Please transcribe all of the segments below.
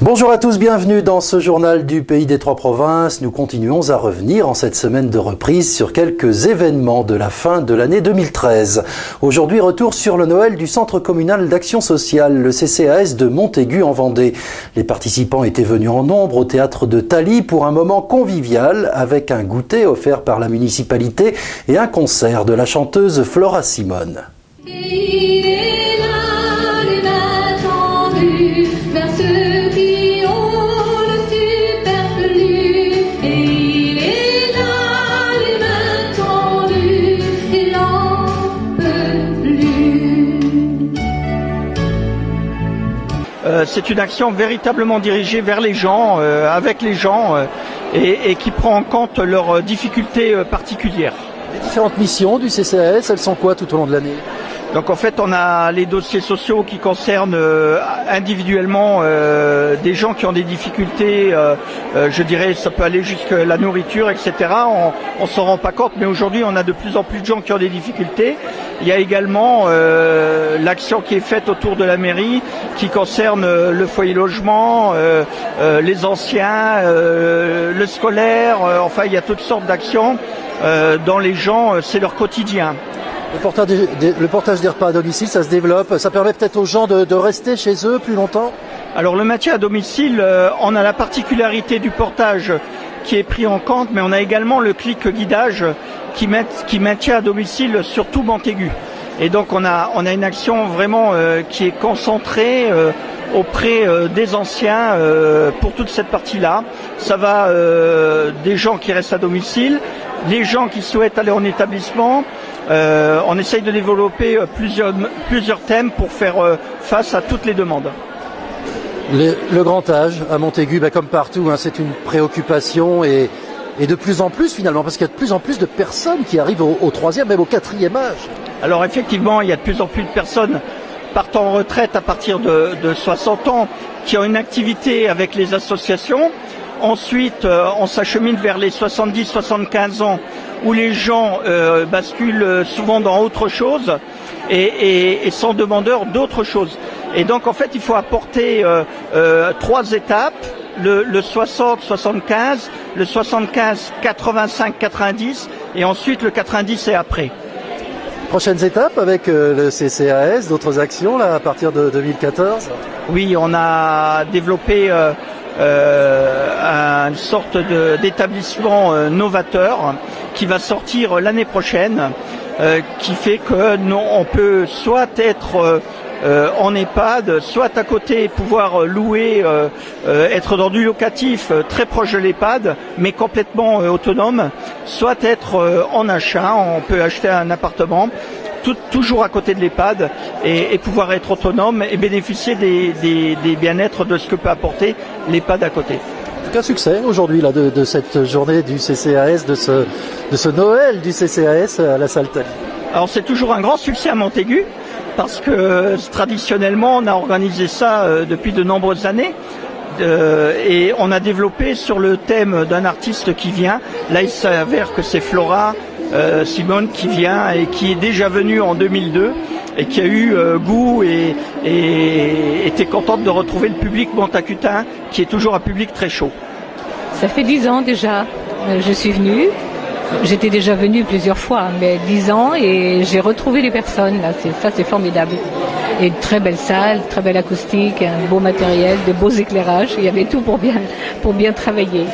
Bonjour à tous, bienvenue dans ce journal du Pays des Trois Provinces. Nous continuons à revenir en cette semaine de reprise sur quelques événements de la fin de l'année 2013. Aujourd'hui, retour sur le Noël du Centre communal d'action sociale, le CCAS de Montaigu en Vendée. Les participants étaient venus en nombre au théâtre de Thaly pour un moment convivial avec un goûter offert par la municipalité et un concert de la chanteuse Flora Simone. C'est une action véritablement dirigée vers les gens, avec les gens, et qui prend en compte leurs difficultés particulières. Les différentes missions du CCAS, elles sont quoi tout au long de l'année ? Donc en fait, on a les dossiers sociaux qui concernent individuellement des gens qui ont des difficultés, je dirais ça peut aller jusqu'à la nourriture, etc. On s'en rend pas compte, mais aujourd'hui on a de plus en plus de gens qui ont des difficultés. Il y a également l'action qui est faite autour de la mairie qui concerne le foyer logement, les anciens, le scolaire, enfin il y a toutes sortes d'actions dont les gens, c'est leur quotidien. Le portage des repas à domicile, ça se développe, ça permet peut-être aux gens de rester chez eux plus longtemps ? Alors le maintien à domicile, on a la particularité du portage qui est pris en compte, mais on a également le clic guidage qui maintient à domicile sur tout Montaigu. Et donc on a une action vraiment qui est concentrée auprès des anciens pour toute cette partie-là. Ça va des gens qui restent à domicile, les gens qui souhaitent aller en établissement. On essaye de développer plusieurs thèmes pour faire face à toutes les demandes. Le grand âge à Montaigu, comme partout, c'est une préoccupation et de plus en plus finalement, parce qu'il y a de plus en plus de personnes qui arrivent au troisième, même au quatrième âge. Alors effectivement, il y a de plus en plus de personnes partant en retraite à partir de 60 ans qui ont une activité avec les associations. Ensuite, on s'achemine vers les 70-75 ans où les gens basculent souvent dans autre chose et sont demandeurs d'autre chose. Et donc en fait, il faut apporter 3 étapes, le 60-75, le 75-85-90 et ensuite le 90 et après. Prochaines étapes avec le CCAS, d'autres actions là à partir de 2014 ? Oui, on a développé une sorte d'établissement novateur qui va sortir l'année prochaine, qui fait que on peut soit être en EHPAD, soit à côté pouvoir louer, être dans du locatif très proche de l'EHPAD, mais complètement autonome, soit être en achat, on peut acheter un appartement, toujours à côté de l'EHPAD et pouvoir être autonome et bénéficier des bien-être de ce que peut apporter l'EHPAD à côté. Quel succès aujourd'hui là de cette journée du CCAS, de ce Noël du CCAS à la salle Thaly. Alors c'est toujours un grand succès à Montaigu parce que traditionnellement on a organisé ça depuis de nombreuses années. Et on a développé sur le thème d'un artiste qui vient. Là il s'avère que c'est Flora Simone qui vient et qui est déjà venue en 2002 et qui a eu goût et était contente de retrouver le public montacutain qui est toujours un public très chaud. Ça fait 10 ans déjà, je suis venue. J'étais déjà venue plusieurs fois, mais 10 ans et j'ai retrouvé les personnes. Là, c'est formidable. Et une très belle salle, très belle acoustique, un beau matériel, de beaux éclairages. Il y avait tout pour bien travailler.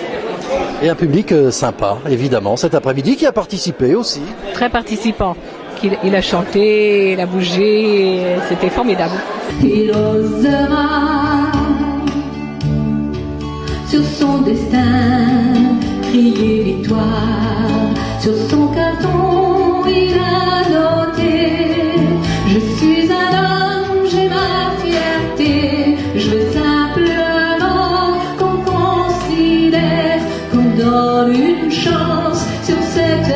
Et un public sympa, évidemment, cet après-midi qui a participé aussi. Très participant. Il a chanté, il a bougé, c'était formidable. Il osera sur son destin crier victoire. Sur son carton, il a noté: je suis un homme, j'ai ma fierté. Je veux simplement qu'on considère qu'on donne une chance sur cette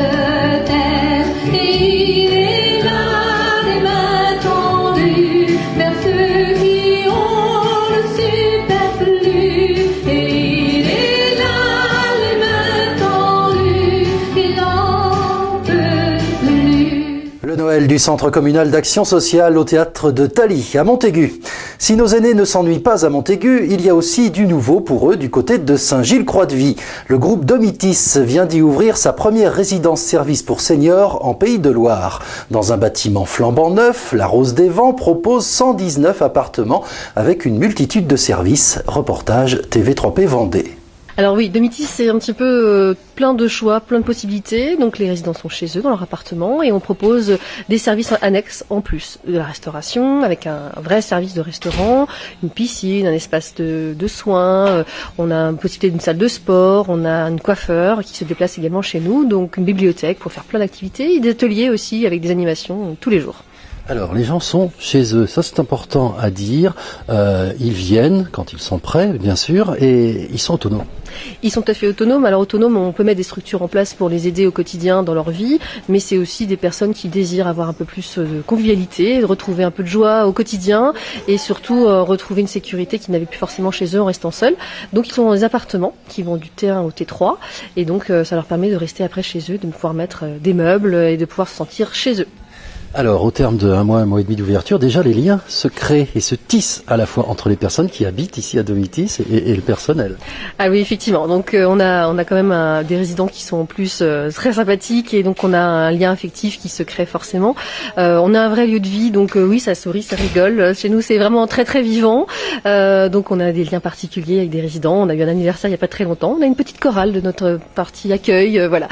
terre. Et il est là, les mains tendues vers ceux qui ont le superflu. Et il est là, les mains tendues, il n'en peut plus. Le Noël du Centre communal d'action sociale au théâtre de Thaly, à Montaigu. Si nos aînés ne s'ennuient pas à Montaigu, il y a aussi du nouveau pour eux du côté de Saint-Gilles-Croix-de-Vie. Le groupe Domitis vient d'y ouvrir sa première résidence-service pour seniors en Pays de Loire. Dans un bâtiment flambant neuf, la Rose des Vents propose 119 appartements avec une multitude de services. Reportage TV3P Vendée. Alors oui, Domitis, c'est un petit peu plein de choix, plein de possibilités. Donc les résidents sont chez eux, dans leur appartement, et on propose des services annexes en plus. De la restauration, avec un vrai service de restaurant, une piscine, un espace de soins, on a une possibilité d'une salle de sport, on a une coiffeur qui se déplace également chez nous, donc une bibliothèque pour faire plein d'activités, et des ateliers aussi avec des animations tous les jours. Alors, les gens sont chez eux, ça c'est important à dire. Ils viennent quand ils sont prêts, bien sûr, et ils sont autonomes. Ils sont tout à fait autonomes. Alors autonomes, on peut mettre des structures en place pour les aider au quotidien dans leur vie, mais c'est aussi des personnes qui désirent avoir un peu plus de convivialité, retrouver un peu de joie au quotidien et surtout retrouver une sécurité qu'ils n'avaient plus forcément chez eux en restant seuls. Donc ils sont dans des appartements qui vont du T1 au T3 et donc ça leur permet de rester après chez eux, de pouvoir mettre des meubles et de pouvoir se sentir chez eux. Alors, au terme de un mois et demi d'ouverture, déjà les liens se créent et se tissent à la fois entre les personnes qui habitent ici à Domitis et le personnel. Ah oui, effectivement. Donc on a quand même des résidents qui sont en plus très sympathiques et donc on a un lien affectif qui se crée forcément. On a un vrai lieu de vie, donc oui, ça sourit, ça rigole. Chez nous, c'est vraiment très très vivant. Donc on a des liens particuliers avec des résidents. On a eu un anniversaire il n'y a pas très longtemps. On a une petite chorale de notre partie accueil. Voilà,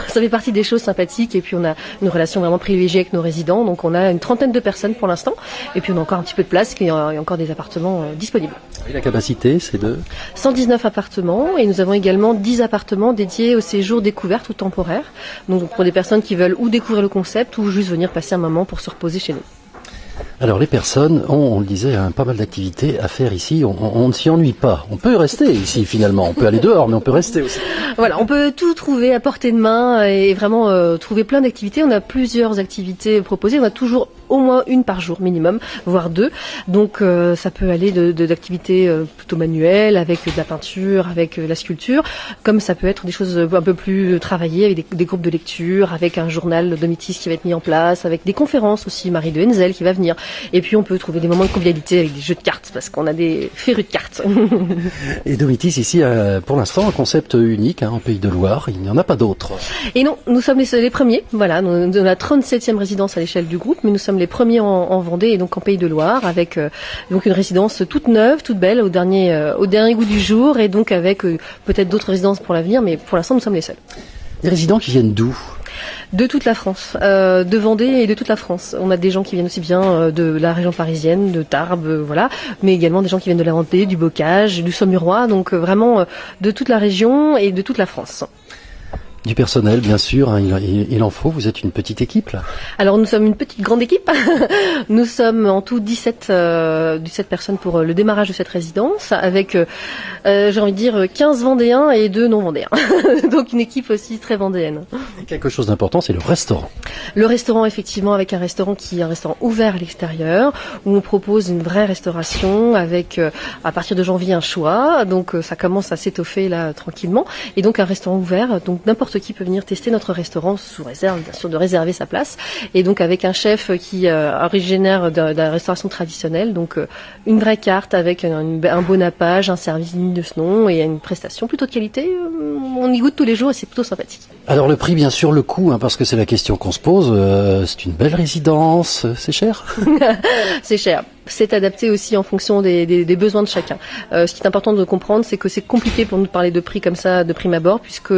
ça fait partie des choses sympathiques et puis on a une relation vraiment privilégiée avec nos résidents. Donc on a une trentaine de personnes pour l'instant et puis on a encore un petit peu de place, il y a encore des appartements disponibles. Et la capacité, c'est de 119 appartements et nous avons également 10 appartements dédiés au séjour découverte ou temporaire. Donc pour des personnes qui veulent ou découvrir le concept ou juste venir passer un moment pour se reposer chez nous. Alors les personnes ont, on le disait, pas mal d'activités à faire ici. On ne s'y ennuie pas. On peut rester ici finalement. On peut aller dehors, mais on peut rester aussi. Voilà, on peut tout trouver à portée de main et vraiment trouver plein d'activités. On a plusieurs activités proposées. On a toujours au moins une par jour minimum, voire deux. Donc ça peut aller d'activités plutôt manuelles, avec de la peinture, avec la sculpture, comme ça peut être des choses un peu plus travaillées, avec des groupes de lecture, avec un journal Domitis qui va être mis en place, avec des conférences aussi, Marie de Henzel qui va venir. Et puis on peut trouver des moments de convivialité avec des jeux de cartes, parce qu'on a des férus de cartes. Et Domitis ici a pour l'instant un concept unique en Pays de Loire, il n'y en a pas d'autres. Et non, nous sommes les premiers, voilà, nous avons la 37e résidence à l'échelle du groupe, mais nous sommes les premiers en Vendée et donc en Pays de Loire, avec donc une résidence toute neuve, toute belle, au dernier goût du jour, et donc avec peut-être d'autres résidences pour l'avenir, mais pour l'instant nous sommes les seuls. Des résidents qui viennent d'où ? De toute la France, de Vendée et de toute la France. On a des gens qui viennent aussi bien de la région parisienne, de Tarbes, voilà, mais également des gens qui viennent de la Vendée, du Bocage, du Saumurois, donc vraiment de toute la région et de toute la France. Du personnel, bien sûr, il en faut. Vous êtes une petite équipe, là. Alors, nous sommes une petite grande équipe. Nous sommes en tout 17 personnes pour le démarrage de cette résidence, avec, j'ai envie de dire, 15 Vendéens et 2 non-Vendéens. Donc, une équipe aussi très vendéenne. Et quelque chose d'important, c'est le restaurant. Le restaurant, effectivement, avec un restaurant qui est un restaurant ouvert à l'extérieur, où on propose une vraie restauration avec, à partir de janvier, un choix. Donc, ça commence à s'étoffer, là, tranquillement. Et donc, un restaurant ouvert. Donc, n'importe qui peut venir tester notre restaurant sous réserve, bien sûr, de réserver sa place. Et donc avec un chef qui est originaire de la restauration traditionnelle, donc une vraie carte avec un beau nappage, un service digne de ce nom et une prestation plutôt de qualité. On y goûte tous les jours et c'est plutôt sympathique. Alors le prix, bien sûr, le coût, parce que c'est la question qu'on se pose. C'est une belle résidence, c'est cher. C'est cher. C'est adapté aussi en fonction des besoins de chacun. Ce qui est important de comprendre, c'est que c'est compliqué pour nous de parler de prix comme ça, de prime abord, puisque,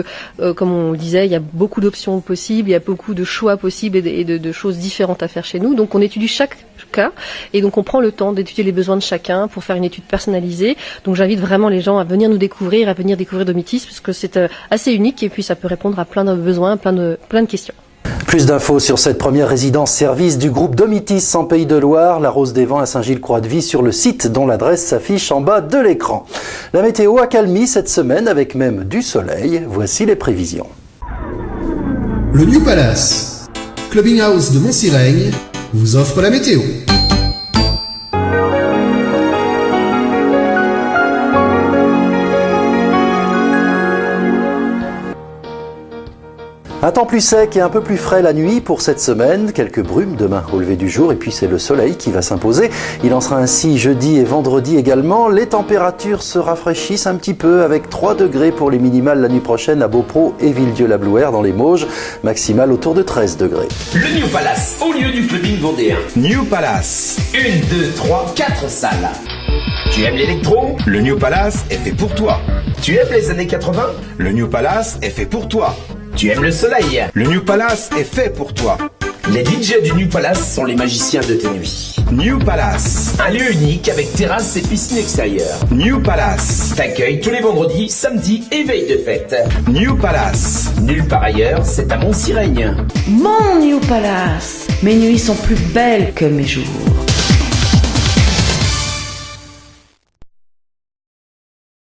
comme on le disait, il y a beaucoup d'options possibles, il y a beaucoup de choix possibles et de choses différentes à faire chez nous. Donc on étudie chaque cas et donc on prend le temps d'étudier les besoins de chacun pour faire une étude personnalisée. Donc j'invite vraiment les gens à venir nous découvrir, à venir découvrir Domitis, parce que c'est assez unique et puis ça peut répondre à plein de besoins, plein de questions. Plus d'infos sur cette première résidence-service du groupe Domitis en Pays de Loire, la Rose des Vents à Saint-Gilles-Croix-de-Vie, sur le site dont l'adresse s'affiche en bas de l'écran. La météo a calmi cette semaine avec même du soleil. Voici les prévisions. Le New Palace, Clubbing House de Montsirègne, vous offre la météo. Un temps plus sec et un peu plus frais la nuit pour cette semaine. Quelques brumes demain au lever du jour et puis c'est le soleil qui va s'imposer. Il en sera ainsi jeudi et vendredi également. Les températures se rafraîchissent un petit peu avec 3 degrés pour les minimales la nuit prochaine à Beaupro et Villedieu-la-Blouère dans les Mauges. Maximale autour de 13 degrés. Le New Palace au lieu du clubbing vendéen. New Palace. 1, 2, 3, 4 salles. Tu aimes l'électro? Le New Palace est fait pour toi. Tu aimes les années 80? Le New Palace est fait pour toi. Tu aimes le soleil? Le New Palace est fait pour toi. Les DJ du New Palace sont les magiciens de tes nuits. New Palace. Un lieu unique avec terrasse et piscine extérieure. New Palace. T'accueille tous les vendredis, samedis et veille de fête. New Palace. Nulle part ailleurs, c'est à Montciraigne. Mon New Palace. Mes nuits sont plus belles que mes jours.